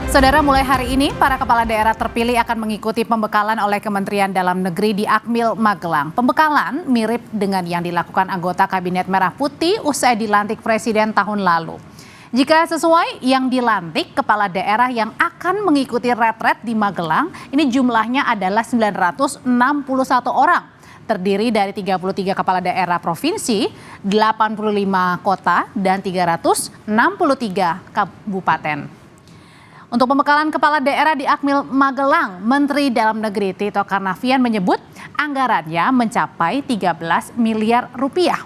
Saudara, mulai hari ini para kepala daerah terpilih akan mengikuti pembekalan oleh Kementerian Dalam Negeri di Akmil Magelang. Pembekalan mirip dengan yang dilakukan anggota Kabinet Merah Putih usai dilantik Presiden tahun lalu. Jika sesuai yang dilantik, kepala daerah yang akan mengikuti retret di Magelang ini jumlahnya adalah 961 orang. Terdiri dari 33 kepala daerah provinsi, 85 kota, dan 363 kabupaten. Untuk pembekalan kepala daerah di Akmil Magelang, Menteri Dalam Negeri Tito Karnavian menyebut anggarannya mencapai 13 miliar rupiah.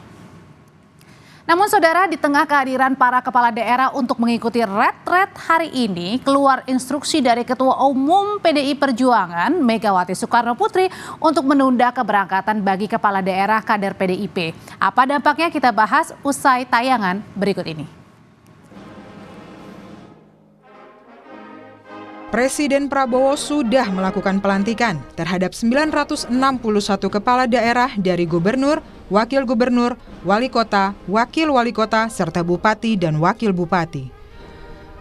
Namun saudara, di tengah kehadiran para kepala daerah untuk mengikuti retret hari ini, keluar instruksi dari Ketua Umum PDI Perjuangan Megawati Soekarno Putri untuk menunda keberangkatan bagi kepala daerah kader PDIP. Apa dampaknya kita bahas usai tayangan berikut ini. Presiden Prabowo sudah melakukan pelantikan terhadap 961 kepala daerah dari gubernur, wakil gubernur, wali kota, wakil wali kota, serta bupati dan wakil bupati.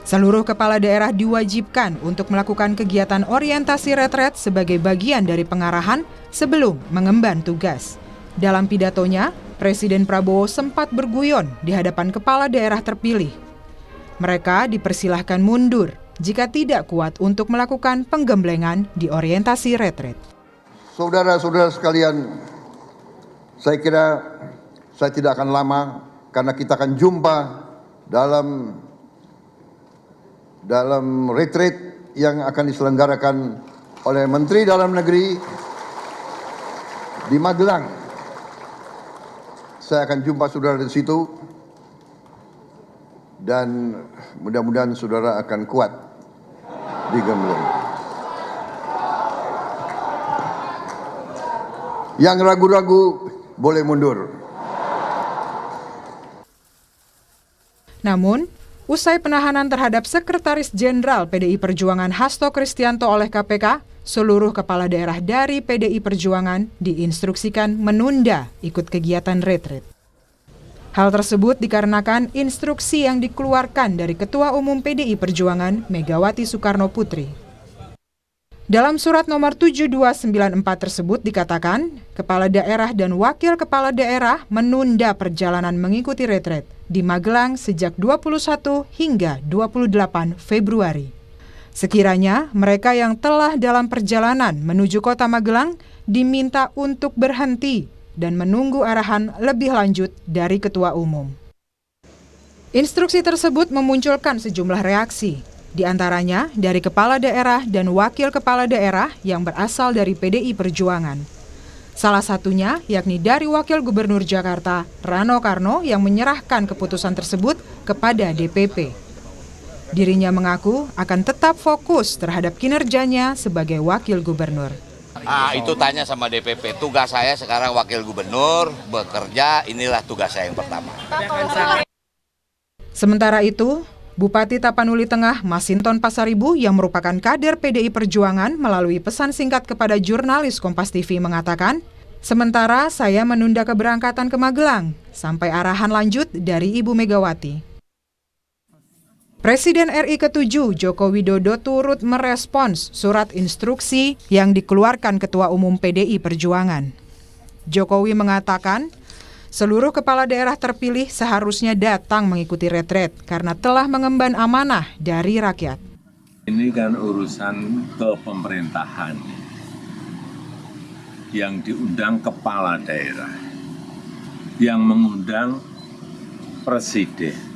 Seluruh kepala daerah diwajibkan untuk melakukan kegiatan orientasi retret sebagai bagian dari pengarahan sebelum mengemban tugas. Dalam pidatonya, Presiden Prabowo sempat berguyon di hadapan kepala daerah terpilih. Mereka dipersilahkan mundur jika tidak kuat untuk melakukan penggemblengan di orientasi retret. Saudara-saudara sekalian, saya kira saya tidak akan lama karena kita akan jumpa dalam retret yang akan diselenggarakan oleh Menteri Dalam Negeri di Magelang. Saya akan jumpa saudara di situ dan mudah-mudahan saudara akan kuat digembleng. Yang ragu-ragu boleh mundur. Namun, usai penahanan terhadap Sekretaris Jenderal PDI Perjuangan Hasto Kristianto oleh KPK, seluruh kepala daerah dari PDI Perjuangan diinstruksikan menunda ikut kegiatan retret. Hal tersebut dikarenakan instruksi yang dikeluarkan dari Ketua Umum PDI Perjuangan Megawati Soekarno Putri. Dalam surat nomor 7294 tersebut dikatakan, kepala daerah dan wakil kepala daerah menunda perjalanan mengikuti retret di Magelang sejak 21 hingga 28 Februari. Sekiranya mereka yang telah dalam perjalanan menuju kota Magelang diminta untuk berhenti dan menunggu arahan lebih lanjut dari Ketua Umum. Instruksi tersebut memunculkan sejumlah reaksi, di antaranya dari kepala daerah dan wakil kepala daerah yang berasal dari PDI Perjuangan. Salah satunya yakni dari Wakil Gubernur Jakarta, Rano Karno, yang menyerahkan keputusan tersebut kepada DPP. Dirinya mengaku akan tetap fokus terhadap kinerjanya sebagai wakil gubernur. Itu tanya sama DPP. Tugas saya sekarang wakil gubernur, bekerja, inilah tugas saya yang pertama. Sementara itu, Bupati Tapanuli Tengah Masinton Pasaribu yang merupakan kader PDI Perjuangan melalui pesan singkat kepada jurnalis Kompas TV mengatakan, "Sementara saya menunda keberangkatan ke Magelang sampai arahan lanjut dari Ibu Megawati." Presiden RI ke-7 Joko Widodo turut merespons surat instruksi yang dikeluarkan Ketua Umum PDI Perjuangan. Jokowi mengatakan, seluruh kepala daerah terpilih seharusnya datang mengikuti retret karena telah mengemban amanah dari rakyat. Ini kan urusan kepemerintahan yang diundang kepala daerah, yang mengundang presiden.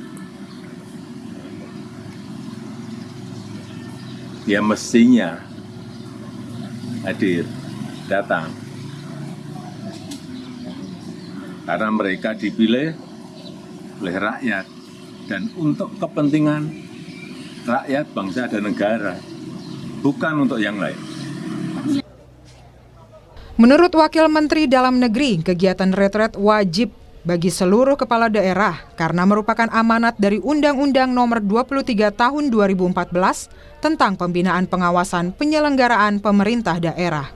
Ya mestinya hadir, datang. Karena mereka dipilih oleh rakyat dan untuk kepentingan rakyat, bangsa, dan negara, bukan untuk yang lain. Menurut Wakil Menteri Dalam Negeri, kegiatan retret wajib bagi seluruh kepala daerah karena merupakan amanat dari Undang-Undang Nomor 23 Tahun 2014 tentang pembinaan pengawasan penyelenggaraan pemerintah daerah.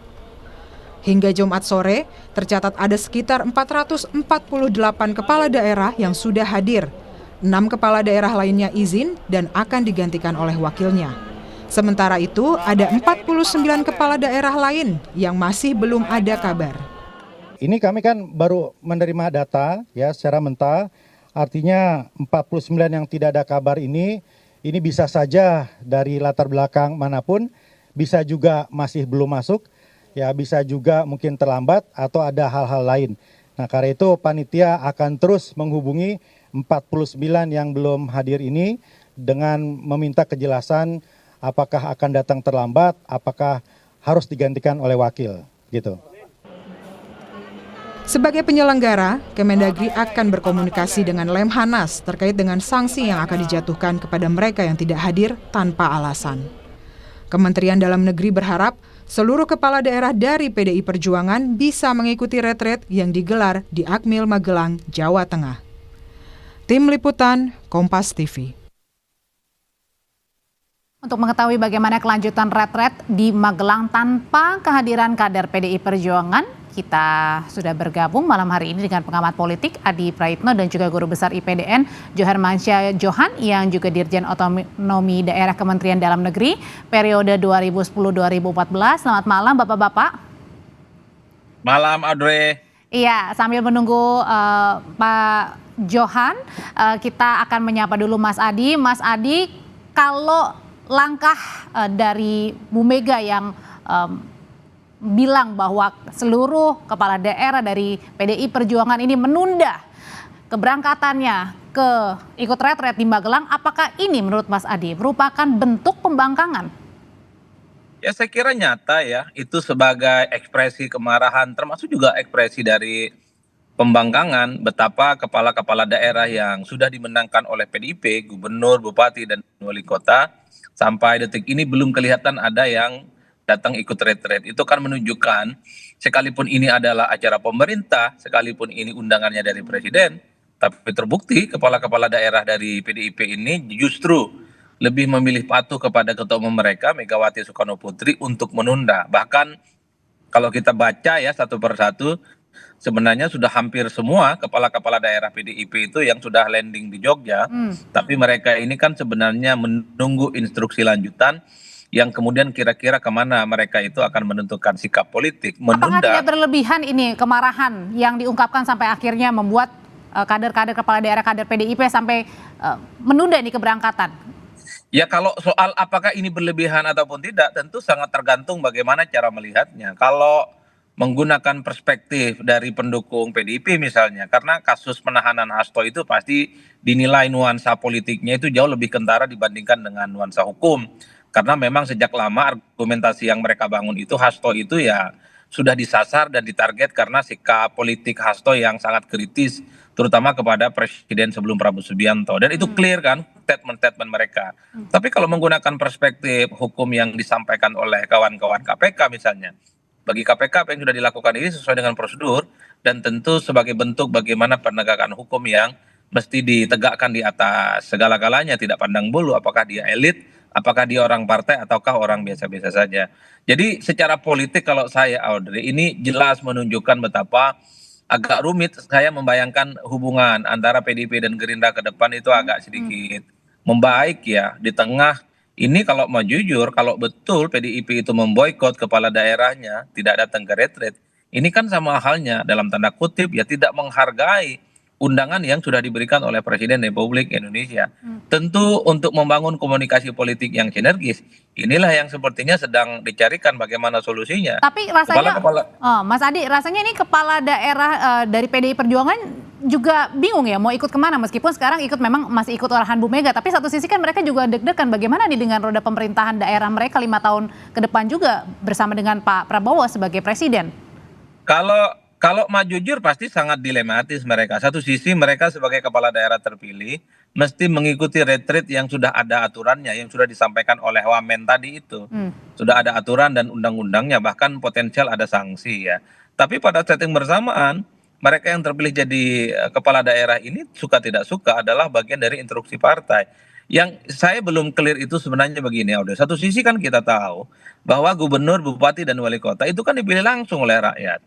Hingga Jumat sore, tercatat ada sekitar 448 kepala daerah yang sudah hadir. 6 kepala daerah lainnya izin dan akan digantikan oleh wakilnya. Sementara itu, ada 49 kepala daerah lain yang masih belum ada kabar. Ini kami kan baru menerima data ya secara mentah, artinya 49 yang tidak ada kabar ini bisa saja dari latar belakang manapun, bisa juga masih belum masuk, ya bisa juga mungkin terlambat atau ada hal-hal lain. Nah karena itu panitia akan terus menghubungi 49 yang belum hadir ini dengan meminta kejelasan apakah akan datang terlambat, apakah harus digantikan oleh wakil, gitu. Sebagai penyelenggara, Kemendagri akan berkomunikasi dengan Lemhanas terkait dengan sanksi yang akan dijatuhkan kepada mereka yang tidak hadir tanpa alasan. Kementerian Dalam Negeri berharap seluruh kepala daerah dari PDI Perjuangan bisa mengikuti retret yang digelar di Akmil Magelang, Jawa Tengah. Tim Liputan, Kompas TV. Untuk mengetahui bagaimana kelanjutan retret di Magelang tanpa kehadiran kader PDI Perjuangan, kita sudah bergabung malam hari ini dengan pengamat politik Adi Praitno dan juga Guru Besar IPDN Johan Mansyah Johan yang juga Dirjen Otonomi Daerah Kementerian Dalam Negeri periode 2010-2014. Selamat malam Bapak-Bapak. Malam Audrey. Iya, sambil menunggu Pak Johan, kita akan menyapa dulu Mas Adi. Mas Adi, kalau langkah dari Bu Mega yang bilang bahwa seluruh kepala daerah dari PDI Perjuangan ini menunda keberangkatannya ke ikut retret di Magelang, apakah ini menurut Mas Adi merupakan bentuk pembangkangan? Ya saya kira nyata ya, itu sebagai ekspresi kemarahan termasuk juga ekspresi dari pembangkangan betapa kepala-kepala daerah yang sudah dimenangkan oleh PDIP, gubernur, bupati, dan wali kota, sampai detik ini belum kelihatan ada yang datang ikut retret. Itu kan menunjukkan sekalipun ini adalah acara pemerintah, sekalipun ini undangannya dari presiden, tapi terbukti kepala-kepala daerah dari PDIP ini justru lebih memilih patuh kepada ketua umum mereka, Megawati Soekarno Putri, untuk menunda. Bahkan kalau kita baca ya satu persatu, sebenarnya sudah hampir semua kepala-kepala daerah PDIP itu yang sudah landing di Jogja, tapi mereka ini kan sebenarnya menunggu instruksi lanjutan yang kemudian kira-kira kemana mereka itu akan menentukan sikap politik. Apakah tidak berlebihan ini kemarahan yang diungkapkan sampai akhirnya membuat kader-kader kepala daerah, kader PDIP sampai menunda ini keberangkatan? Ya kalau soal apakah ini berlebihan ataupun tidak tentu sangat tergantung bagaimana cara melihatnya. Kalau menggunakan perspektif dari pendukung PDIP misalnya, karena kasus penahanan Hasto itu pasti dinilai nuansa politiknya itu jauh lebih kentara dibandingkan dengan nuansa hukum. Karena memang sejak lama argumentasi yang mereka bangun itu Hasto itu ya sudah disasar dan ditarget karena sikap politik Hasto yang sangat kritis terutama kepada presiden sebelum Prabowo Subianto, dan itu clear kan statement-statement mereka. Tapi kalau menggunakan perspektif hukum yang disampaikan oleh kawan-kawan KPK misalnya, bagi KPK apa yang sudah dilakukan ini sesuai dengan prosedur dan tentu sebagai bentuk bagaimana penegakan hukum yang mesti ditegakkan di atas segala-galanya, tidak pandang bulu apakah dia elit, apakah dia orang partai ataukah orang biasa-biasa saja. Jadi secara politik kalau saya Audrey ini jelas menunjukkan betapa agak rumit saya membayangkan hubungan antara PDIP dan Gerindra ke depan itu agak sedikit membaik ya di tengah ini. Kalau mau jujur, kalau betul PDIP itu memboikot kepala daerahnya tidak datang ke retret, ini kan sama halnya dalam tanda kutip ya tidak menghargai undangan yang sudah diberikan oleh Presiden Republik Indonesia. Tentu untuk membangun komunikasi politik yang sinergis, inilah yang sepertinya sedang dicarikan bagaimana solusinya. Tapi rasanya, Mas Adi, rasanya ini kepala daerah dari PDI Perjuangan juga bingung ya mau ikut kemana, meskipun sekarang memang masih ikut arahan Bu Mega, tapi satu sisi kan mereka juga deg-degan bagaimana nih dengan roda pemerintahan daerah mereka 5 tahun ke depan juga bersama dengan Pak Prabowo sebagai presiden. Kalau maju jujur pasti sangat dilematis mereka. Satu sisi mereka sebagai kepala daerah terpilih mesti mengikuti retreat yang sudah ada aturannya, yang sudah disampaikan oleh Wamen tadi itu. Sudah ada aturan dan undang-undangnya, bahkan potensial ada sanksi ya. Tapi pada setting bersamaan, mereka yang terpilih jadi kepala daerah ini suka tidak suka adalah bagian dari instruksi partai. Yang saya belum clear itu sebenarnya begini, Aude. Satu sisi kan kita tahu bahwa gubernur, bupati, dan wali kota itu kan dipilih langsung oleh rakyat.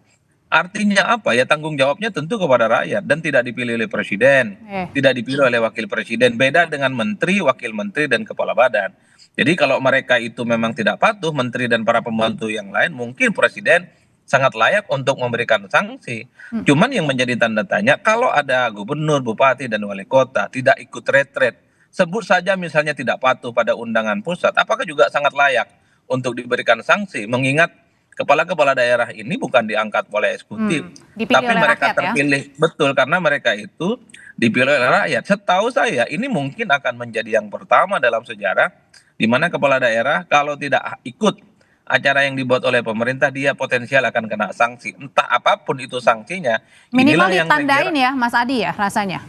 Artinya apa ya, tanggung jawabnya tentu kepada rakyat dan tidak dipilih oleh presiden, tidak dipilih oleh wakil presiden. Beda dengan menteri, wakil menteri, dan kepala badan. Jadi kalau mereka itu memang tidak patuh, menteri dan para pembantu yang lain, mungkin presiden sangat layak untuk memberikan sanksi. Cuman yang menjadi tanda tanya, kalau ada gubernur, bupati, dan wali kota tidak ikut retret, sebut saja misalnya tidak patuh pada undangan pusat, apakah juga sangat layak untuk diberikan sanksi? Mengingat kepala-kepala daerah ini bukan diangkat oleh eksekutif, Dipilih tapi oleh mereka rakyat ya. terpilih, betul, karena mereka itu dipilih oleh rakyat. Setahu saya ini mungkin akan menjadi yang pertama dalam sejarah di mana kepala daerah kalau tidak ikut acara yang dibuat oleh pemerintah, dia potensial akan kena sanksi. Entah apapun itu sanksinya. Minimal Inilah yang saya kira, ditandain ya Mas Adi ya rasanya.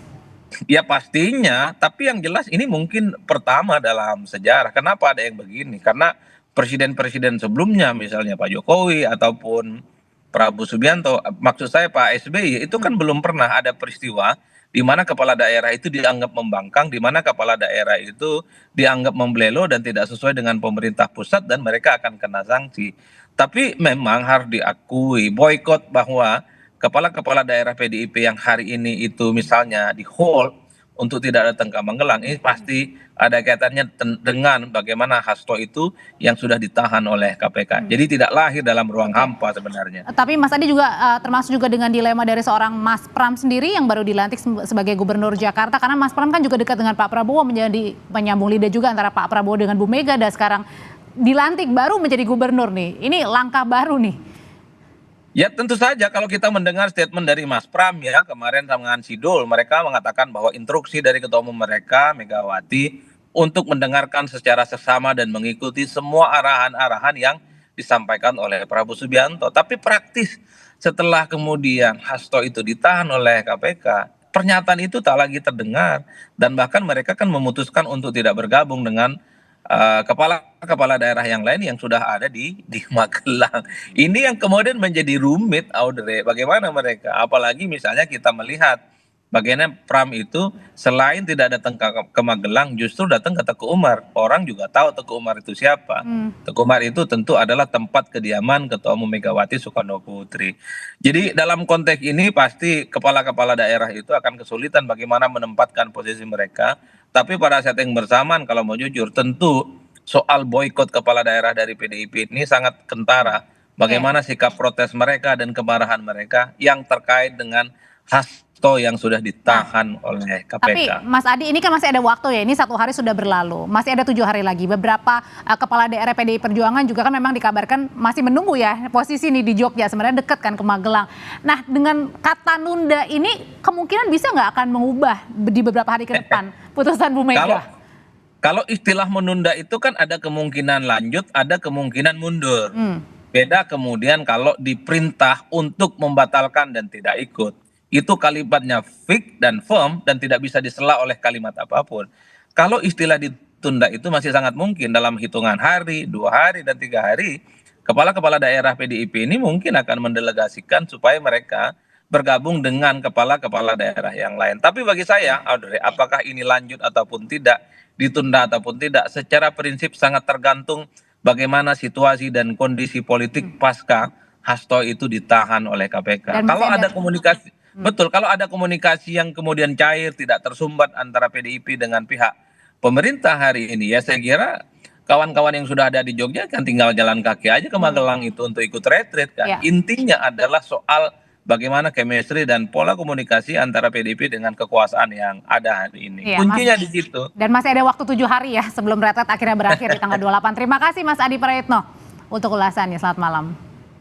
ya pastinya, tapi yang jelas ini mungkin pertama dalam sejarah. Kenapa ada yang begini? Karena presiden-presiden sebelumnya, misalnya Pak Jokowi ataupun Prabowo Subianto, maksud saya Pak SBY, itu kan belum pernah ada peristiwa di mana kepala daerah itu dianggap membangkang, di mana kepala daerah itu dianggap membelelo dan tidak sesuai dengan pemerintah pusat dan mereka akan kena sanksi. Tapi memang harus diakui boykot bahwa kepala-kepala daerah PDIP yang hari ini itu misalnya di hold untuk tidak datang ke Magelang, ini pasti ada kaitannya dengan bagaimana Hasto itu yang sudah ditahan oleh KPK. Jadi tidak lahir dalam ruang hampa sebenarnya. Tapi Mas Adi juga termasuk juga dengan dilema dari seorang Mas Pram sendiri yang baru dilantik sebagai Gubernur Jakarta, karena Mas Pram kan juga dekat dengan Pak Prabowo, menjadi penyambung lidah juga antara Pak Prabowo dengan Bu Mega, dan sekarang dilantik baru menjadi gubernur nih. Ini langkah baru nih. Ya tentu saja kalau kita mendengar statement dari Mas Pram ya kemarin dengan Sidul, mereka mengatakan bahwa instruksi dari ketua umum mereka Megawati untuk mendengarkan secara seksama dan mengikuti semua arahan-arahan yang disampaikan oleh Prabowo Subianto. Tapi praktis setelah kemudian Hasto itu ditahan oleh KPK, pernyataan itu tak lagi terdengar dan bahkan mereka kan memutuskan untuk tidak bergabung dengan kepala-kepala daerah yang lain yang sudah ada di Magelang. Ini yang kemudian menjadi rumit, Audrey. Bagaimana mereka? Apalagi misalnya kita melihat bagaimana Pram itu selain tidak datang ke Magelang, justru datang ke Teguh Umar. Orang juga tahu Teguh Umar itu siapa. Teguh Umar itu tentu adalah tempat kediaman Ketua Umum Megawati Soekarno Putri. Jadi dalam konteks ini pasti kepala-kepala daerah itu akan kesulitan bagaimana menempatkan posisi mereka. Tapi pada saat yang bersamaan kalau mau jujur tentu soal boykot kepala daerah dari PDIP ini sangat kentara. Bagaimana sikap protes mereka dan kemarahan mereka yang terkait dengan Hasto yang sudah ditahan oleh KPK. Tapi Mas Adi, ini kan masih ada waktu ya, ini 1 hari sudah berlalu, masih ada 7 hari lagi. Beberapa kepala daerah PDI Perjuangan juga kan memang dikabarkan masih menunggu ya posisi nih di Jogja, sebenarnya dekat kan ke Magelang. Nah dengan kata nunda ini kemungkinan bisa nggak akan mengubah di beberapa hari ke depan putusan Bu Mega? Kalau istilah menunda itu kan ada kemungkinan lanjut, ada kemungkinan mundur. Beda kemudian kalau diperintah untuk membatalkan dan tidak ikut. Itu kalimatnya fix dan firm dan tidak bisa disela oleh kalimat apapun. Kalau istilah ditunda itu masih sangat mungkin dalam hitungan hari, 2 hari, dan 3 hari. Kepala-kepala daerah PDIP ini mungkin akan mendelegasikan supaya mereka bergabung dengan kepala-kepala daerah yang lain. Tapi bagi saya, Audrey, apakah ini lanjut ataupun tidak, ditunda ataupun tidak, secara prinsip sangat tergantung bagaimana situasi dan kondisi politik pasca Hasto itu ditahan oleh KPK. Dan Kalau masih ada komunikasi, betul, kalau ada komunikasi yang kemudian cair, tidak tersumbat antara PDIP dengan pihak pemerintah hari ini, ya saya kira kawan-kawan yang sudah ada di Jogja kan tinggal jalan kaki aja ke Magelang itu untuk ikut retreat kan. Ya. Intinya adalah soal bagaimana chemistry dan pola komunikasi antara PDIP dengan kekuasaan yang ada hari ini. Iya, Kuncinya di situ. Dan masih ada waktu 7 hari ya sebelum retret akhirnya berakhir di tanggal 28. Terima kasih Mas Adi Praetno untuk ulasannya. Selamat malam.